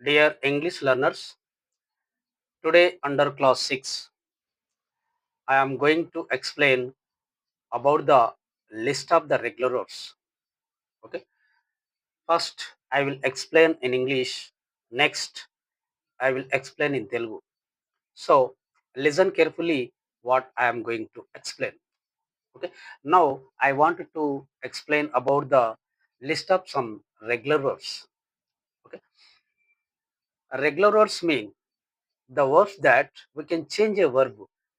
Dear English learners, today under class 6, I am going to explain about the list of the regulars. Okay. First, I will explain in English. Next, I will explain in Telugu. So, listen carefully what I am going to explain. Okay. Now, I wanted to explain about the list of some regular verbs. Okay. Regular verbs mean the verbs that we can change a verb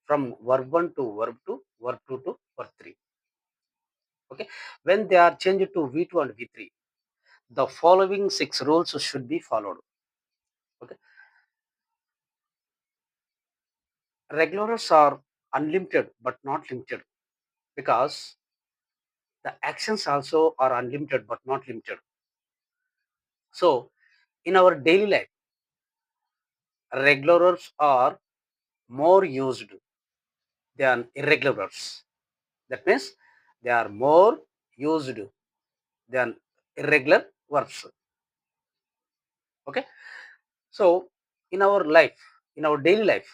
from verb 1 to verb 2, verb 2 to verb 3. Okay, when they are changed to V2 and V3, the following 6 rules should be followed. Okay, regulars are unlimited but not limited because the actions also are unlimited but not limited. So, in our daily life, regulars are more used than irregulars. That means they are more used than irregular verbs. Okay, so in our life, in our daily life,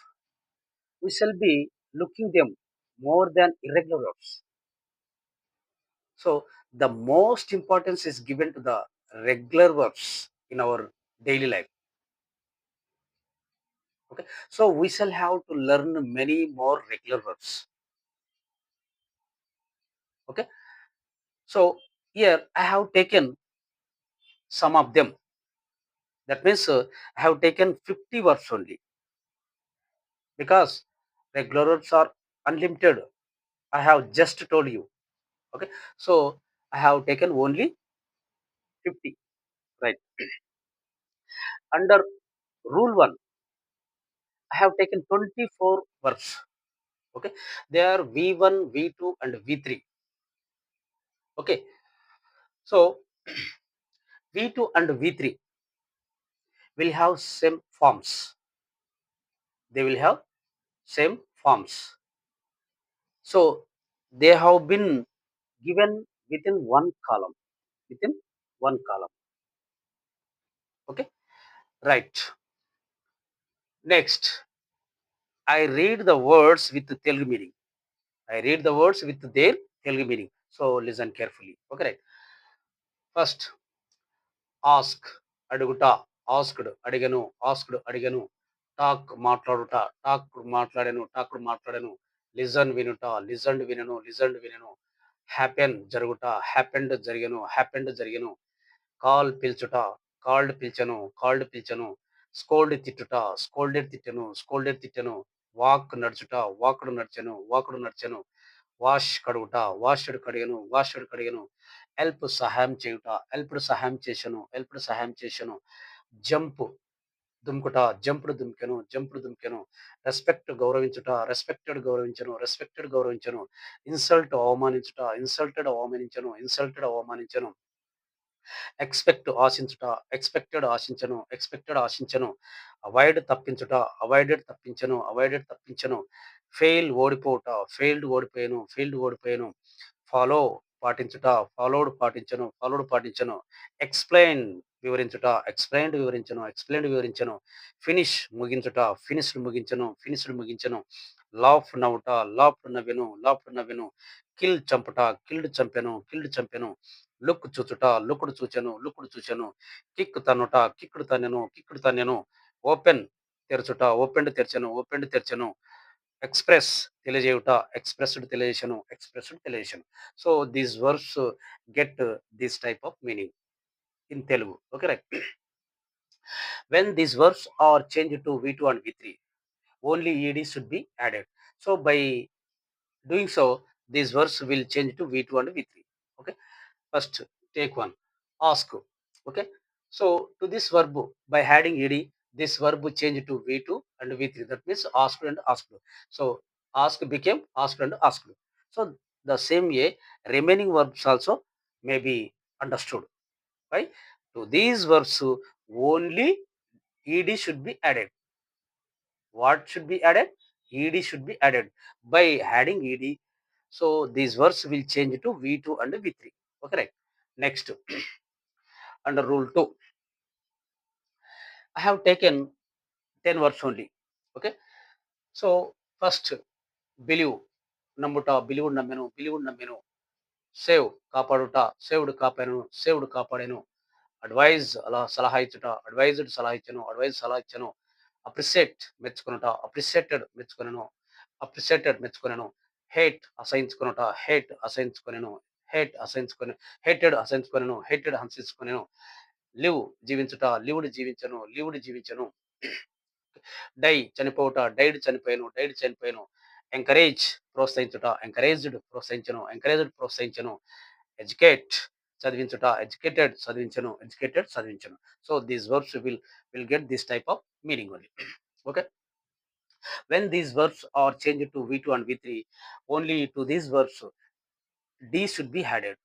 we shall be looking them more than irregular verbs. So the most importance is given to the regular verbs in our daily life. Okay, so we shall have to learn many more regular verbs. Okay, so here I have taken some of them. That means I have taken 50 verbs only because regular verbs are unlimited. I have just told you. Okay, so I have taken only 50. Right. Under rule 1, I have taken 24 verbs. Okay, they are V1, V2, and V3. Okay, so V2 and V3 will have same forms. They will have same forms. So they have been given within one column. Within one column. Okay, right. Next, I read the words with the Telugu meaning. I read the words with their Telugu meaning. So listen carefully. Okay, right. First, ask అడుగుట, asked అడిగను, asked అడిగను, talk మాట్లాడుట, talk మాట్లాడెను, talked మాట్లాడెను, listen వినుట, listened వినను, listened వినను, happen జరుగుట, హ్యాపెండ్ జరిగెను, హ్యాపెండ్ జరిగెను, కాల్ పిల్చుట, కాల్డ్ పిలిచెను, కాల్డ్ పిలిచెను, స్కోల్డ్ తిట్టుట, స్కోల్డెడ్ తిట్టెను, స్కోల్డెడ్ తిట్టెను, వాక్ నడుచుట, వాక్డ్ నడిచెను, వాక్డ్ నడిచెను, వాష్ కడుగుట, వాష్డ్ కడిగెను, వాష్డ్ కడిగెను, హెల్ప్ సహాయం చేయుట, హెల్ప్డ్ సహాయం చేసెను, హెల్ప్డ్ సహాయం చేసెను, జంప్ దుముకుట, జంప్డ్ దుమికెను, జంప్డ్ దుమికెను, రెస్పెక్ట్ గౌరవించుట, రెస్పెక్టెడ్ గౌరవించెను, రెస్పెక్టెడ్ గౌరవించెను, ఇన్సల్ట్ అవమానించుట, ఇన్సల్టెడ్ అవమానించెను, ఇన్సల్టెడ్ అవమానించెను, ఎక్స్పెక్ట్ ఆశించుట, ఎక్స్పెక్టెడ్ ఆశించను, ఎక్స్పెక్టెడ్ ఆశించను, అవాయిడ్ తప్పించుట, అవాయిడెడ్ తప్పించను, అవాయిడెడ్ తప్పించను, ఫెయిల్ ఓడిపోవుట, ఫెయిల్డ్ ఓడిపోయాను, ఫెయిల్డ్ ఓడిపోయాను, ఫాలో పాటించుట, ఫాలోడ్ పాటించను, ఫాలోడ్ పాటించను, ఎక్స్ప్లెయిన్ వివరించుట, ఎక్స్ప్లెయిన్డ్ వివరించను, ఎక్స్ప్లెయిన్డ్ వివరించను, ఫినిష్ ముగించుట, ఫినిష్డ్ ముగించను, ఫినిష్డ్ ముగించను, లాఫ్ నవ్వుట, లాఫ్ నవ్వెను, లాఫ్ నవ్వెను, కిల్ చంపుట, కిల్డ్ చంపెను, కిల్డ్ చంపెను, లుక్ చూచుట, లుక్డ్ చూచెను, లుక్డ్ చూచెను, కిక్ తన్నుట, కిక్డ్ తన్నెను, కిక్డ్ తన్నెను, ఓపెన్ తెరచుట, ఓపెన్డ్ తెరచెను, ఓపెన్డ్ తెరచెను, ఎక్స్ప్రెస్ తెలియజేయుట, ఎక్స్ప్రెస్డ్ తెలియజేసను, ఎక్స్ప్రెస్డ్ తెలియజేసను. So these words get this type of meaning in Telugu. Okay, right. When these verbs are changed to V2 and V3, only ed should be added. So by doing so, these verbs will change to V2 and V3. Okay, first take one, ask. Okay, so to this verb by adding ed, this verb change to V2 and V3. That means asked and asked. So ask became asked and asked. So the same way, remaining verbs also may be understood. Right? To these verbs only ed should be added. What should be added? Ed should be added. By adding ed, so these verbs will change to V2 and V3. Okay, right. Next, under rule 2, I have taken 10 words only. Okay. So first, believe, namuta, believe nammenu, save, kapaduta, saved kapanu, saved kapadenu, advise, ala salaha ichuta, advised salaha ichanu, advised salaha ichanu, appreciate, మెచ్చుకొనుట, appreciated మెచ్చుకొనెను, appreciated మెచ్చుకొనెను, hate అసహించుకొనుట, hate అసహించుకొనెను, hate అసహించుకొనెను, hated అసహించుకొనెను, hated హంసించుకొనెను, live జీవించుట, lived జీవించను, lived జీవించను, డై చనిపోవుట, డైడ్ చనిపోయాను, డైడ్ చనిపోయాను, ఎంకరేజ్ ప్రోత్సహించుట, ఎంకరేజ్డ్ ప్రోత్సహించను, ఎంకరేజ్డ్ ప్రోత్సహించను, ఎడ్యుకేట్ చదివించుట, ఎడ్యుకేటెడ్ చదివించను, ఎడ్యుకేటెడ్ చదివించను. So these verbs will get this type of meaning only. Okay. When these verbs are changed to V2 and V3, only to these verbs D should be added.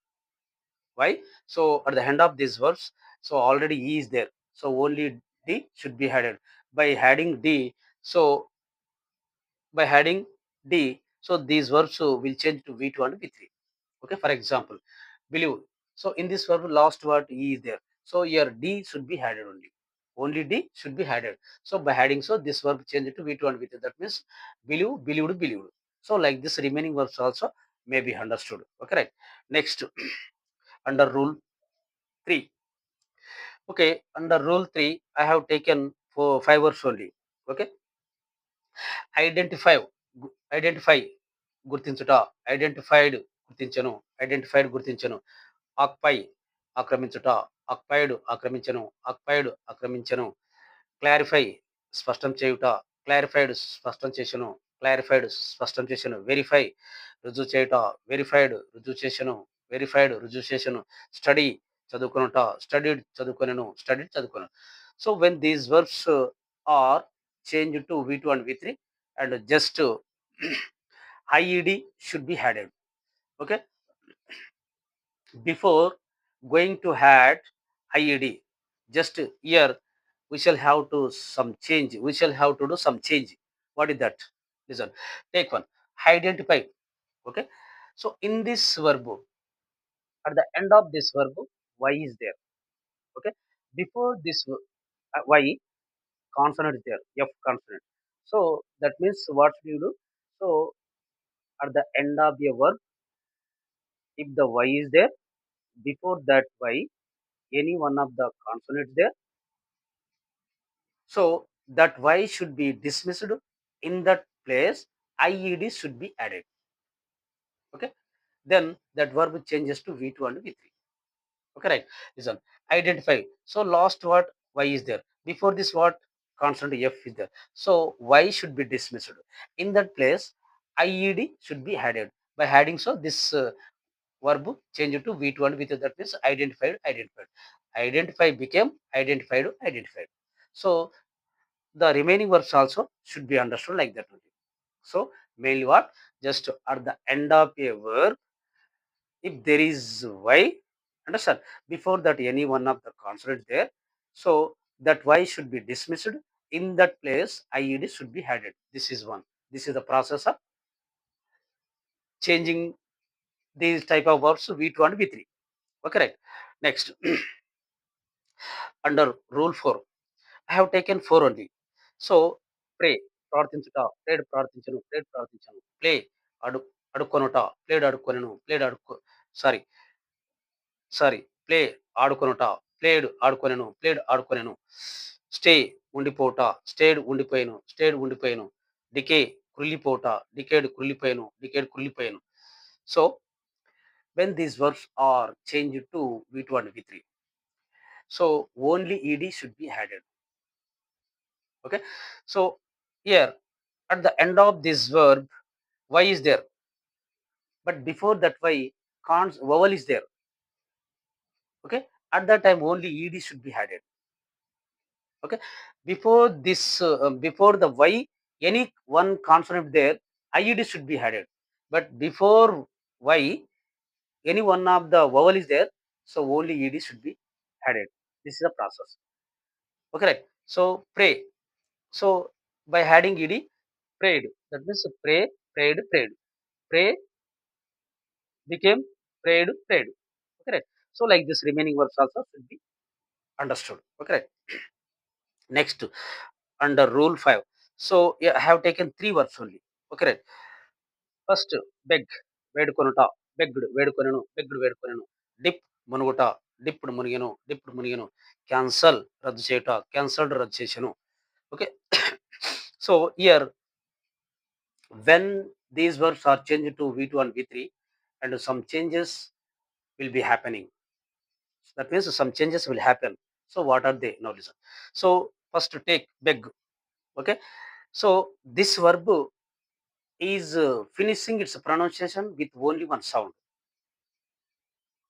Why? So at the end of these verbs, so already E is there. So only D should be added. By adding D, so by adding D, so these verbs will change to V2 and V3. Okay, for example, believe. So in this verb, last word E is there. So here D should be added only. Only D should be added. So by adding, so this verb change to V2 and V3. That means believe, believed, believed. So like this remaining verbs also may be understood. Okay, right. Next, under rule 3. Okay, under rule 3, I have taken for 5 words only. Okay, identify, identify గుర్తించుట, identified గుర్తించను, identified గుర్తించను, occupy ఆక్రమించుట, occupied ఆక్రమించను, occupied ఆక్రమించను, clarify స్పష్టం చేయుట, clarified స్పష్టం చేసెను, క్లారిఫైడ్ స్పష్టం చేసెను, వెరిఫై రుజువు చేయుట, వెరిఫైడ్ రుజువు చేసెను, వెరిఫైడ్ రుజువు చేసెను, స్టడీ చదువుకొనుట, స్టడీడ్ చదువుకొనెను, స్టడీడ్ చదువుకొనెను. So when these verbs are change to V2 and V3, and just IED should be added. Okay, before going to add IED, just here we shall have to some change, we shall have to do some change. What is that? Listen, take one, identify. Okay, so in this verb, at the end of this verb, y is there. Okay, before this y, consonant is there, f consonant. So that means what do you do? So at the end of the verb, if the y is there, before that y, any one of the consonants there, so that y should be dismissed. In that place, IED should be added. Okay, then that verb changes to V2 and V3. Okay, right. Listen, identify. So last word y is there. Before this word, consonant f is there. So y should be dismissed. In that place, IED should be added. By adding, so this verb changed to V2 and V3. That means identified, identified. Identify became identified, identified. So the remaining verbs also should be understood like that only. So mainly what? Just at the end of a verb, if there is y, understand, before that any one of the consonants there, so that y should be dismissed. In that place, IED should be added. This is one. This is the process of changing these type of verbs to V2 and V3. Okay, right. Next, under rule 4, I have taken 4 only. So pray, ప్రార్థించుట, prayed ప్రార్థించను, prayed ప్రార్థించను, play అడు అడుక్కొనుట, played అడుక్కొనెను, played అడుక్కో sorry sorry play ఆడుకొనుట, played ఆడుకొనెను, played ఆడుకొనెను, స్టే ఉండిపోవుట, స్టేడ్ ఉండిపోయాను, స్టేడ్ ఉండిపోయాను, డికే కుళ్ళిపోవుట, డికేడ్ కుళ్ళిపోయాను, డికేడ్ కుళ్ళిపోయాను. So when these verbs are changed to V2 and V3, so only ED should be added. Okay, so here at the end of this verb, y is there, but before that y, cons vowel is there. Okay, at that time only ed should be added. Okay, before this before the y, any one consonant there, ied should be added, but before y, any one of the vowel is there, so only ed should be added. This is the process. Okay, right. So pray, so by adding ed, prayed, that means pray, prayed, prayed, pray became prayed, prayed. Okay, right. So like this remaining verbs also should be understood. Okay, right. Next, under rule 5. So yeah, I have taken three verbs only. Okay, right. First, beg, వేడుకొనుట, begged, వేడుకొనెను, begged, వేడుకొనెను. Dip, మునుగుట, dipped, మునిగెను, dipped, మునిగెను. Cancel, రద్దు చేయుట, cancelled, రద్దు చేసెను. Okay. So here, when these verbs are changed to V2 and V3, and some changes will be happening. That means some changes will happen. So what are they? Now listen. So first take beg. Okay. So this verb is finishing its pronunciation with only one sound.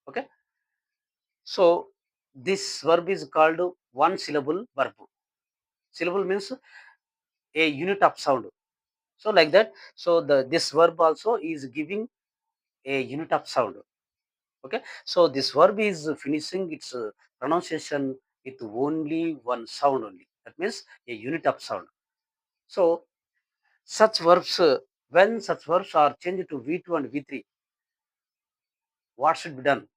Okay. So this verb is called one syllable verb. Syllable means a unit of sound. So like that. So this verb also is giving a unit of sound. Okay. So this verb is finishing its pronunciation with only one sound only. That means a unit of sound. So such verbs, when such verbs are changed to V2 and V3, what should be done?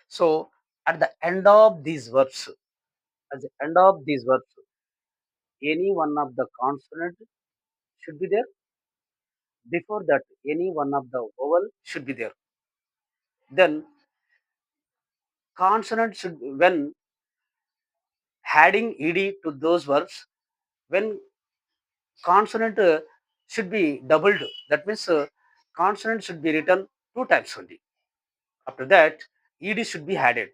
So at the end of these verbs, at the end of these verbs, any one of the consonant should be there. Before that, any one of the vowel should be there. Then consonant should, when adding ed to those verbs, when consonant should be doubled. That means consonant should be written two times only. After that, ed should be added.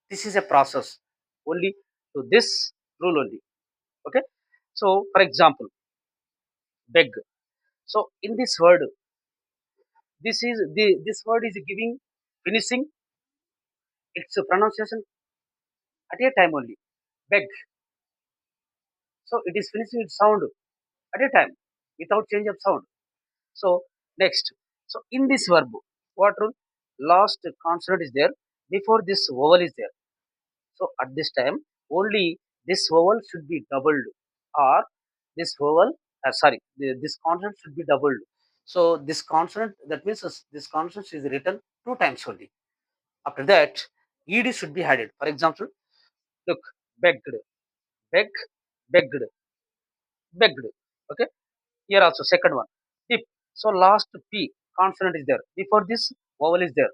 This is a process only to this rule only. Okay. So, for example, beg. So, in this word, this word is giving finishing its pronunciation at a time only. Beg. So, it is finishing its sound at a time without change of sound. So, next. So, in this verb, what rule? Last consonant is there. Before this vowel is there. So, at this time, only this vowel should be doubled, or this vowel, this consonant should be doubled. So, this consonant, that means this consonant is written two times only. After that, ed should be added. For example, look, begged, beg, begged, begged. Okay. Here also second one, tip. So last p consonant is there. Before this vowel is there.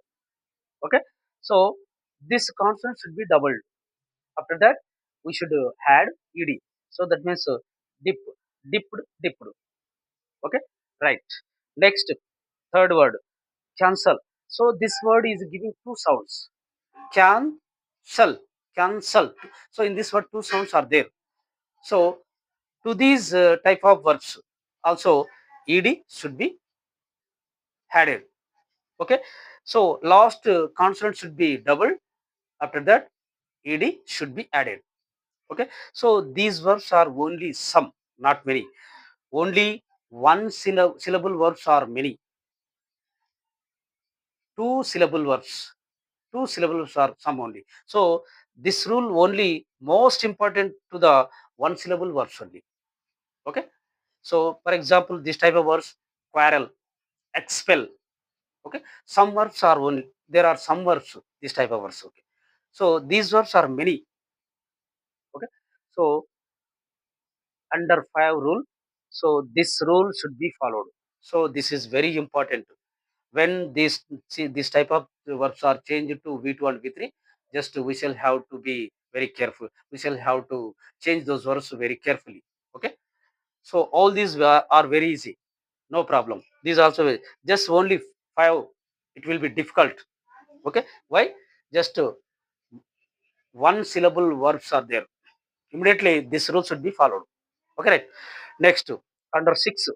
Okay. So this consonant should be doubled. After that, we should add ed. So that means dip, dipped, dipped. Okay. Right. Next, third word, cancel. So this word is giving two sounds. Cancel, cancel. So in this word, two sounds are there. So to these type of verbs, also ed should be added. Okay. So last consonant should be doubled. After that, ed should be added. Okay. So these verbs are only some, not many. Only one syllable verbs are many. Two syllable verbs. Two syllables are some only. So this rule only most important to the one syllable verbs only. Okay. So for example, this type of words, quarrel, expel. Okay. Some verbs are only, there are some verbs, this type of words. Okay. So these verbs are many. Okay. So under 5 rule, so this rule should be followed. So this is very important. When this type of verbs are changed to V2 and V3, just we shall have to be very careful. We shall have to change those verbs very carefully. Okay. So all these are very easy, no problem. These also just only 5, it will be difficult. Okay. Why? Just one syllable verbs are there. Immediately this rule should be followed. Okay, right. Next, under 6,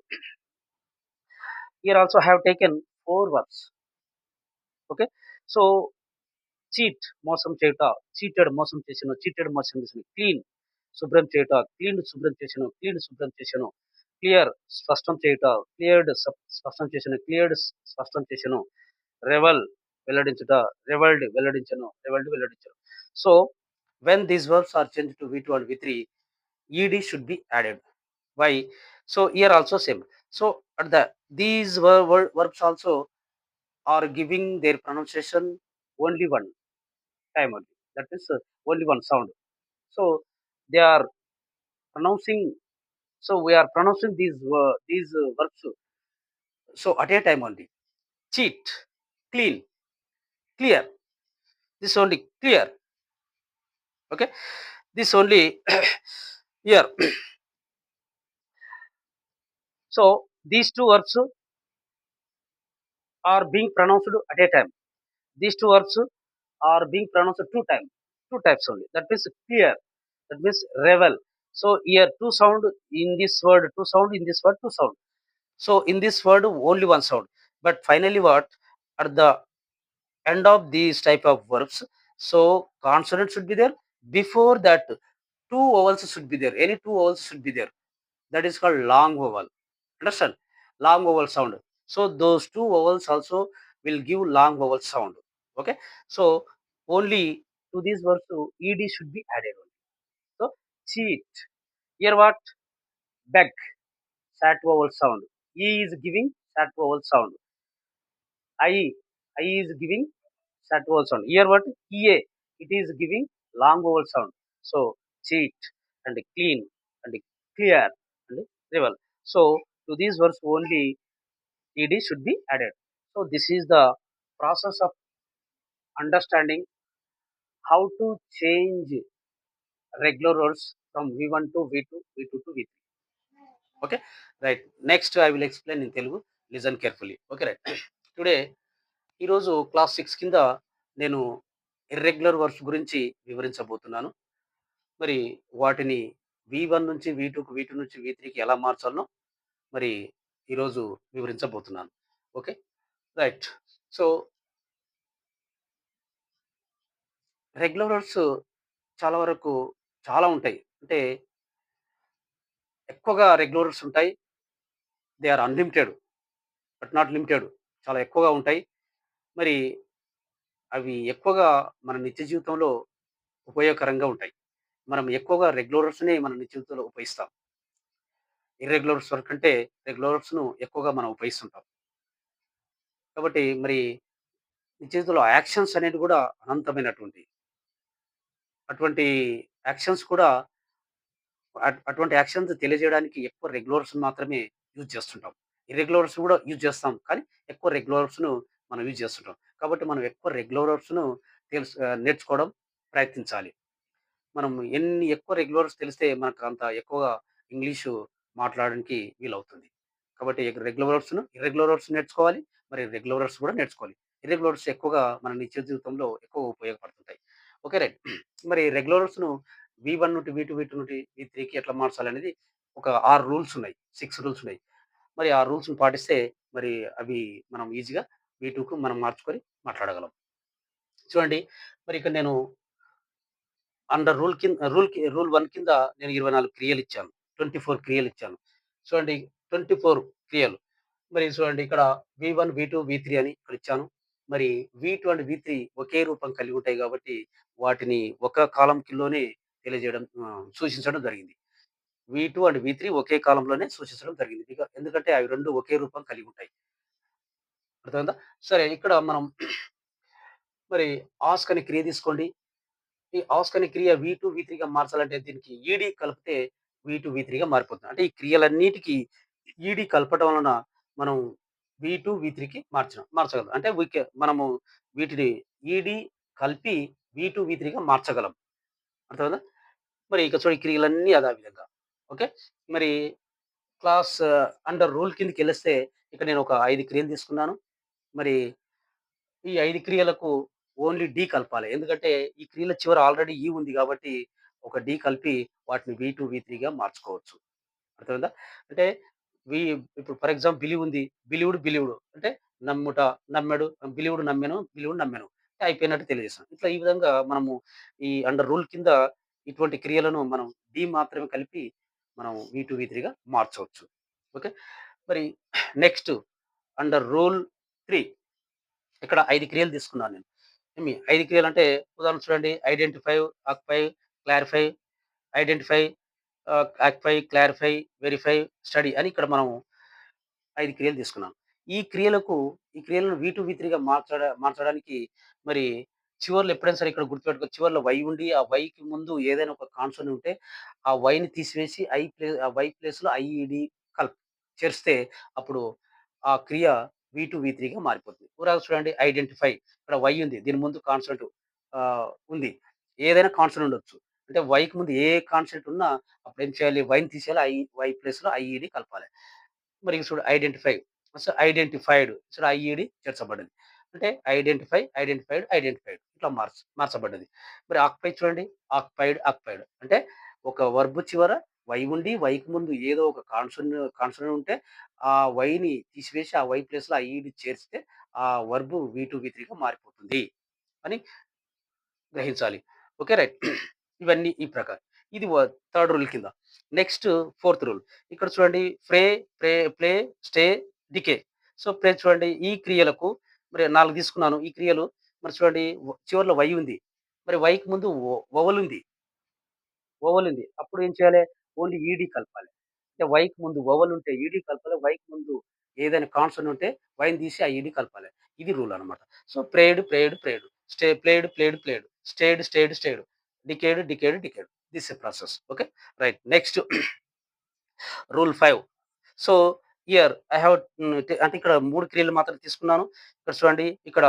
here also have taken 4 verbs. Okay. So cheat, మోసం చేయుట, cheated, మోసం చేసెను, cheated, మోసం చేసెను, clean, శుభ్రం చేయుట, cleaned, శుభ్రం చేసెను, cleaned, శుభ్రం చేసెను, clear, స్పష్టం చేయుట, cleared, స్పష్టం చేసెను, cleared, స్పష్టం చేసెను, revel, వెల్లడించుట, reveled, వెల్లడించెను, reveled, వెల్లడించెను. So when these verbs are changed to V2 and V3, ed should be added. Why? So here also same. So at the these verbs also are giving their pronunciation only one time only. That is only one sound. So they are. pronouncing. So we are pronouncing these verbs. So at a time only. Cheat, clean, clear. This only clear. Okay. This only here. So these two verbs are being pronounced at a time. These two verbs are being pronounced two types only. That means clear. That means revel. So here two sound in this word, two sound in this word, two sound. So in this word only one sound. But finally what? At the end of these type of verbs, so consonant should be there. Before that, two vowels should be there. Any two vowels should be there. That is called long vowel. Understand? Long vowel sound. So those two vowels also will give long vowel sound. Okay. So only to these words ed should be added. So cheat. Here what? Beg. Sat vowel sound. E is giving sat vowel sound. I. I is giving sat vowel sound. Here what? EA. It is giving long vowel sound. So cheat and clean and clear and revel. So to these words only ed should be added. So this is the process of understanding how to change regular words from V1 to V2, V2 to V3. Okay, right. Next I will explain in Telugu. Listen carefully. Okay, right. Today ఈరోజు class 6 కింద నేను irregular verbs గురించి వివరించబోతున్నాను. మరి వాటిని V1 నుంచి V2కు, V2 నుంచి V3కి ఎలా మార్చాలనో మరి ఈరోజు వివరించబోతున్నాను. Okay, right. So regular words చాలా వరకు చాలా ఉంటాయి. అంటే ఎక్కువగా రెగ్యులర్ వర్డ్స్ ఉంటాయి. They are unlimited but not limited. చాలా ఎక్కువగా ఉంటాయి. మరి అవి ఎక్కువగా మన నిత్య జీవితంలో ఉపయోగకరంగా ఉంటాయి. మనం ఎక్కువగా రెగ్యులర్ వర్డ్స్‌నే మన నిత్య జీవితంలో ఉపయోగిస్తాం. ఇర్రెగ్యులర్ వర్డ్స్ కంటే రెగ్యులర్ వర్డ్స్‌ను ఎక్కువగా మనం ఉపయోగిస్తుంటాం. కాబట్టి మరి నిత్య జీవితంలో యాక్షన్స్ అనేవి కూడా అనంతమైనటువంటివి. అటువంటి యాక్షన్స్ కూడా అటువంటి యాక్షన్స్ తెలియజేయడానికి ఎక్కువ రెగ్యులర్స్ మాత్రమే యూజ్ చేస్తుంటాం. ఇర్రెగ్యులర్స్ కూడా యూజ్ చేస్తాం. కానీ ఎక్కువ రెగ్యులర్స్‌ను మనం యూజ్ చేస్తుంటాం. కాబట్టి మనం ఎక్కువ రెగ్యులర్స్‌ను నేర్చుకోవడం ప్రయత్నించాలి. మనం ఎన్ని ఎక్కువ రెగ్యులర్స్ తెలిస్తే మనకు అంత ఎక్కువగా ఇంగ్లీషు మాట్లాడడానికి వీలవుతుంది. కాబట్టి రెగ్యులర్ వర్డ్స్‌ను, ఇర్రెగ్యులర్ వర్డ్స్ నేర్చుకోవాలి. మరి రెగ్యులర్ వర్డ్స్ కూడా నేర్చుకోవాలి. ఇర్రెగ్యులర్ వర్డ్స్ ఎక్కువగా మన నిత్య జీవితంలో ఎక్కువ ఉపయోగపడుతుంటాయి. Okay, right. మరి రెగ్యులర్ వర్డ్స్‌ను V1 నుండి V2, V2 నుండి V3కి ఎట్లా మార్చాలనేది ఒక 6 రూల్స్ ఉన్నాయి. 6 రూల్స్ ఉన్నాయి. మరి ఆ రూల్స్‌ని పాటిస్తే మరి అవి మనం ఈజీగా V2కు మనం మార్చుకొని మాట్లాడగలం. చూడండి, మరి ఇక్కడ నేను అండర్ రూల్ 1 కింద నేను 24 క్రియలిచ్చాను. 24 క్రియలిచ్చాను. చూడండి, 24 క్రియలు. మరి చూడండి ఇక్కడ V1, V2, V3 అని ఇక్కడ ఇచ్చాను. మరి V2 అండ్ V3 ఒకే రూపం కలిగి ఉంటాయి కాబట్టి వాటిని ఒక కాలమ్‌లోనే సూచించడం జరిగింది. V2 అండ్ V3 ఒకే కాలమ్‌లోనే సూచించడం జరిగింది. ఎందుకంటే అవి 2 ఒకే రూపం కలిగి ఉంటాయి. అర్థమైందా? సరే, ఇక్కడ మనం మరి ఆస్క్ అనే క్రియ తీసుకోండి. ఈ ఆస్క్ అనే క్రియ V2, V3గా మార్చాలంటే దీనికి ఈడీ కలిపితే V2, V3గా మారిపోతుంది. అంటే ఈ క్రియలన్నిటికి ఈడీ కలపడం వలన మనం V2, V3కి మార్చగలం. అంటే మనము వీటిని ఈడీ కలిపి V2, V3గా మార్చగలం. అర్థమైందా? మరి ఇక చూడు, ఈ క్రియలన్నీ అదే విధంగా. ఓకే. మరి క్లాస్ అండర్ రూల్ కిందకెళ్ళిస్తే ఇక్కడ నేను ఒక 5 క్రియలు తీసుకున్నాను. మరి ఈ 5 క్రియలకు ఓన్లీ డి కలపాలి. ఎందుకంటే ఈ క్రియల చివర ఆల్రెడీ ఈ ఉంది కాబట్టి ఒక డి కలిపి వాటిని V2, V3గా మార్చుకోవచ్చు. అర్థమైందా? అంటే వి ఇప్పుడు ఫర్ ఎగ్జాంపుల్ బిలీవ్ ఉంది. బిలీవ్డ్ అంటే నమ్ముట, నమ్మాడు, బిలీవ్డ్ నమ్మాను. అయిపోయినట్టు తెలియజేస్తాం. ఇట్లా ఈ విధంగా మనము ఈ అండర్ రూల్ కింద ఇటువంటి క్రియలను మనం డి మాత్రమే కలిపి మనం V2, V3గా మార్చవచ్చు. ఓకే. మరి నెక్స్ట్ అండర్ రూల్ 3 ఇక్కడ 5 క్రియలు తీసుకున్నాను నేను. 5 క్రియలంటే ఉదాహరణ చూడండి. Identify, occupy, clarify, identify, occupy, clarify, verify, study అని ఇక్కడ మనం 5 క్రియలు తీసుకున్నాం. ఈ క్రియలను V2, V3గా మార్చడానికి మరి చివర్లో ఎప్పుడైనా సరే ఇక్కడ గుర్తుపెట్టుకో చివర్లో వై ఉండి, ఆ వైకి ముందు ఏదైనా ఒక కాన్సోనెంట్ ఉంటే, ఆ వైని తీసివేసి ఆ వై ప్లేస్‌లో ఐఈడీ చేరిస్తే అప్పుడు ఆ క్రియ వి2, వి3గా మారిపోతుంది. ఉదాహరణకు చూడండి ఐడెంటిఫై ఇక్కడ వై ఉంది. దీని ముందు కాన్సోనెంట్ ఉంది. ఏదైనా కాన్సోనెంట్ ఉండొచ్చు. అంటే వైకి ముందు ఏ కాన్సోనెంట్ ఉన్నా అప్పుడేం చేయాలి? వైని తీసేయాలి. వై ప్లేస్‌లో ఐఈడీ కలపాలి. మరి చూడు identify. So, identified. So, I E D చేర్చబడింది. అంటే ఐడెంటిఫైడ్ ఇట్లా మార్చబడ్డది. మరి ఆక్యుపై చూడండి. ఆక్యుపైడ్. అంటే ఒక వర్బ్ చివర వై ఉండి, వైకి ముందు ఏదో ఒక కాన్సోనెంట్ ఉంటే, ఆ వైని తీసివేసి, ఆ వై ప్లేస్‌లో ఐఈడీ చేర్చితే, ఆ వర్బ్ వి2, వి3గా మారిపోతుంది అని గ్రహించాలి. ఓకే. రైట్. ఇవన్నీ ఈ ప్రకారం. ఇది థర్డ్ రూల్ కింద. Next fourth rule. ఇక్కడ చూడండి play, stay, decay. So, play చూడండి ఈ క్రియలకు మరి 4 తీసుకున్నాను. ఈ క్రియలు మరి చూడండి చివరలో వై ఉంది. మరి వైకి ముందు వవలుంది. వవలుంది. అప్పుడు ఏం చేయాలి? ఓన్లీ ఈడీ కలపాలి. అంటే వైకి ముందు వవలుంటే ఈడీ కలపాలి. వైకి ముందు ఏదైనా కాన్సోనెంట్ ఉంటే వైని తీసి ఆ ఈడీ కలపాలి. ఇది రూల్ అన్నమాట. So, prayed. Played. Stayed. Decayed. This a process. Okay. Right. Next rule 5. So, here I have అంటే ఇక్కడ 3 క్రియలు మాత్రం తీసుకున్నాను. ఇక్కడ చూడండి ఇక్కడ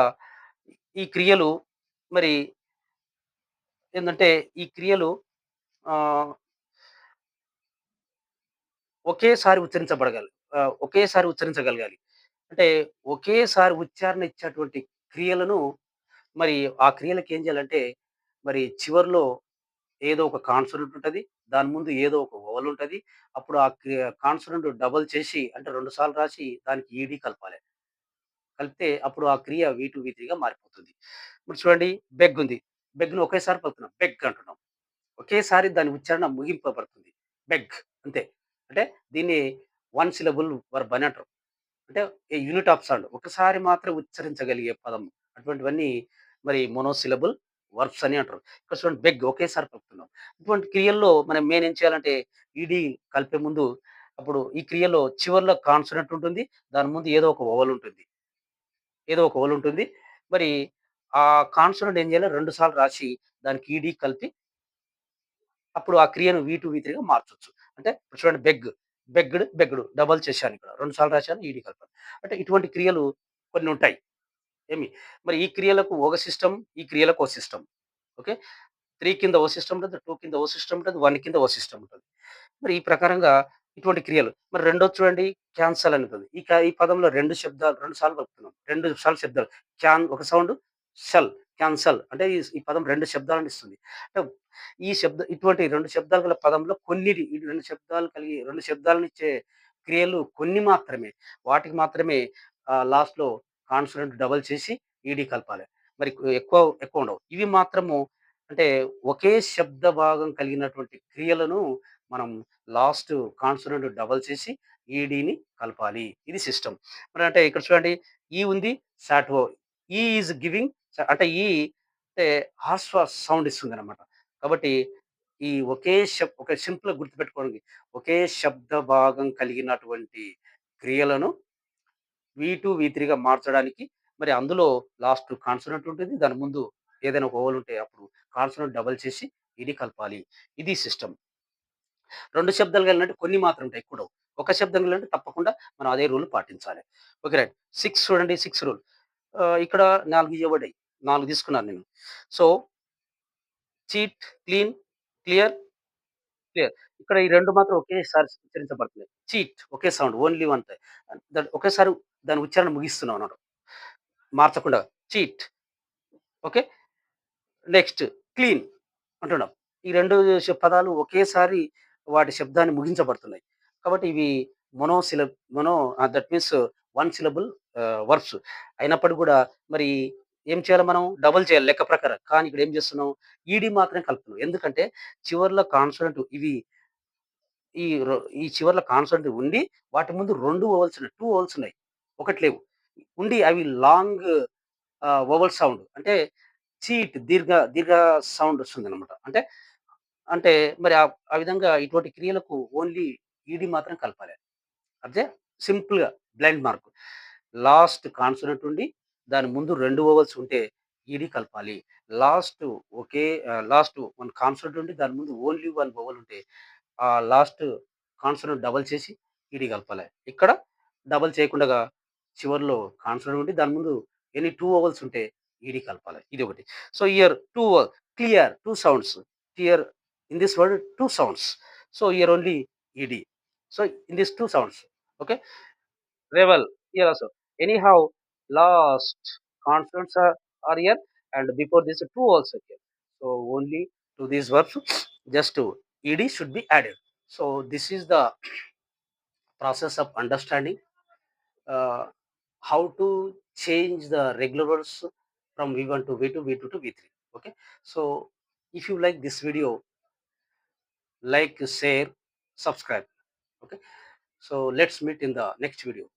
ఈ క్రియలు మరి ఏందంటే ఈ క్రియలు ఆహ్, ఒకేసారి ఒకేసారి ఉచ్చరించగలగాలి. అంటే ఒకేసారి ఉచ్చారణ ఇచ్చేటువంటి క్రియలను మరి ఆ క్రియలకి ఏం చేయాలంటే మరి చివర్లో ఏదో ఒక కాన్సోనెంట్ ఉంటది. దాని ముందు ఏదో ఒక వవల్ ఉంటది. అప్పుడు ఆ కాన్సోనెంట్ డబుల్ చేసి అంటే 2 సార్లు రాసి దానికి ఈడీ కలపాలి. కలిపితే అప్పుడు ఆ క్రియ వి2, వి3గా మారిపోతుంది. ఇప్పుడు చూడండి బెగ్ ఉంది. బెగ్‌ని ఒకేసారి పలుకుతున్నాం. బెగ్ అంటున్నాం. ఒకేసారి దాని ఉచ్చారణ ముగింపబడుతుంది. బెగ్ అంతే. అంటే దీన్ని వన్ సిలబుల్ వర్బ్ అని అంటారు. అంటే ఏ యూనిట్ ఆఫ్ సౌండ్. ఒకసారి మాత్రం ఉచ్చరించగలిగే పదం. అటువంటివన్నీ మరి మోనోసిలబుల్ వర్బ్స్ అని అంటారు. ఇక్కడ చూడండి బెగ్ ఒకేసారి పలుకుతున్నాం. ఇటువంటి క్రియల్లో మనం మెయిన్ ఏం చేయాలంటే ఈడీ కలిపే ముందు అప్పుడు ఈ క్రియలో చివర్లో కాన్సోనెంట్ ఉంటుంది. దాని ముందు ఏదో ఒక వోవెల్ ఉంటుంది. మరి ఆ కాన్సోనెంట్ ఏం చేయాలి 2 సార్లు రాసి దానికి ఈడీ కలిపి అప్పుడు ఆ క్రియను వి2, వి3గా మార్చొచ్చు. అంటే ఇప్పుడు చూడండి బెగ్‌డు డబుల్ చేశానిక్కడ. 2 సార్లు రాశాను ఈడీ కలిపాను. అంటే ఇటువంటి క్రియలు కొన్నుంటాయి. ఏమి మరి ఈ క్రియలకు ఒక సిస్టమ్, ఈ క్రియలకు ఒక సిస్టమ్. ఓకే. 3 కింద ఓ సిస్టమ్ ఉంటది. 2 కింద ఓ సిస్టమ్ ఉంటది. 1 కింద ఓ సిస్టమ్ ఉంటది. మరి ఈ ప్రకారంగా ఇటువంటి క్రియలు. మరి రెండోది చూడండి క్యాన్సల్ అని ఉంటుంది. ఈ పదంలో 2 సార్లు కలుపుతున్నాం. 2 సార్లు శబ్దాలు. ఒక సౌండ్ షల్, క్యాన్సల్ అంటే ఈ పదం 2 శబ్దాలను ఇస్తుంది. అంటే ఇటువంటి 2 శబ్దాలు గల పదంలో ఈ 2 శబ్దాలనిచ్చే క్రియలు కొన్ని మాత్రమే. వాటికి మాత్రమే లాస్ట్‌లో కాన్సోనెంట్ డబుల్ చేసి ఈడీ కలపాలి. మరి ఎక్కువ ఉండవు. ఇవి మాత్రము అంటే ఒకే శబ్ద భాగం కలిగినటువంటి క్రియలను మనం లాస్ట్ కాన్సోనెంట్ డబుల్ చేసి ఈడీని కలపాలి. ఇది సిస్టమ్. మరి అంటే ఇక్కడ చూడండి ఈ ఉంది సాట్‌ఓ. ఈజ్ గివింగ్ అంటే అంటే హార్ష్ సౌండ్ ఇస్తుందన్నమాట. కాబట్టి ఈ ఒక సింపుల్‌గా గుర్తుపెట్టుకోండి. ఒకే శబ్ద భాగం కలిగినటువంటి క్రియలను వి2, వి3గా మార్చడానికి మరి అందులో లాస్ట్ కాన్సోనెంట్ ఉంటుంది. దాని ముందు ఏదైనా ఒక వోవెల్ ఉంటే అప్పుడు కాన్సోనెంట్ డబుల్ చేసి ఇది కలపాలి. ఇది సిస్టమ్. 2 శబ్దాలు కలిగినట్టు కొన్ని మాత్రం ఉంటాయి. ఎక్కువుండవు. ఒక శబ్దం కలిగినట్టు తప్పకుండా మనం అదే రూల్ పాటించాలి. ఓకే. రైట్. 6 చూడండి 6 రూల్. ఇక్కడ 4 ఇవ్వబడ్డాయి. 4 తీసుకున్నాను నేను. So, cheat, clear. ఇక్కడ ఈ 2 మాత్రం ఒకేసారి ఉచ్చరించబడుతున్నాయి. ఒకే సౌండ్ ఓన్లీ వన్ టైమ్. ఒకేసారి దాని ఉచ్చారణ ముగిస్తున్నాం అన్నమాట. మార్చకుండా చీట్. ఓకే. నెక్స్ట్ క్లీన్ అంటున్నాం. ఈ 2 పదాలు ఒకేసారి వాటి శబ్దాన్ని ముగించబడుతున్నాయి. కాబట్టి ఇవి mono syllable mono that means one syllable verbs. అయినప్పటికి కూడా మరి ఏం చేయాలి మనం? డబుల్ చేయాలి లెక్క ప్రకారం. కానీ ఇక్కడ ఏం చేస్తున్నాం? ఈడీ మాత్రమే కలుపుతున్నాం. ఎందుకంటే చివర్లో కాన్సోనెంట్ ఈ చివర్లో కాన్సోనెంట్ ఉండి వాటి ముందు 2 వోవెల్స్ ఉన్నాయి. ఒకటి లేవు. ఉండి అవి లాంగ్ వోవెల్ సౌండ్ అంటే దీర్ఘ సౌండ్ వస్తుందన్నమాట. అంటే అంటే మరి ఆ విధంగా ఇటువంటి క్రియలకు ఓన్లీ ఈడీ మాత్రం కలపాలి. అదే సింపుల్‌గా బ్లైండ్ మార్క్. లాస్ట్ కాన్సోనెంట్ ఉండి దాని ముందు 2 వోవెల్స్ ఉంటే ఈడి కలపాలి. లాస్ట్ ఒకే లాస్ట్ వన్ కాన్సోనెంట్ ఉండి దాని ముందు ఓన్లీ వన్ వవల్ ఉంటే ఆ లాస్ట్ కాన్సోనెంట్ డబుల్ చేసి ఈడి కలపాలి. ఇక్కడ డబుల్ చేయకుండగా చివర్లో కాన్సోనెంట్ ఉండి దాని ముందు ఎనీ 2 వవల్స్ ఉంటే ఈడి కలపాలి. ఇది ఒకటి. So here 2 clear 2 sounds. Here in this word 2 sounds. So here only E D. So in this 2 sounds. Okay. Revel here also. Anyhow, last consonants are here and before this two also here. So only to these verbs just to ed should be added. So this is the process of understanding uh, how to change the regular words from V1 to V2, V2 to V3. Okay. So if you like this video, like, share, subscribe. Okay. So let's meet in the next video.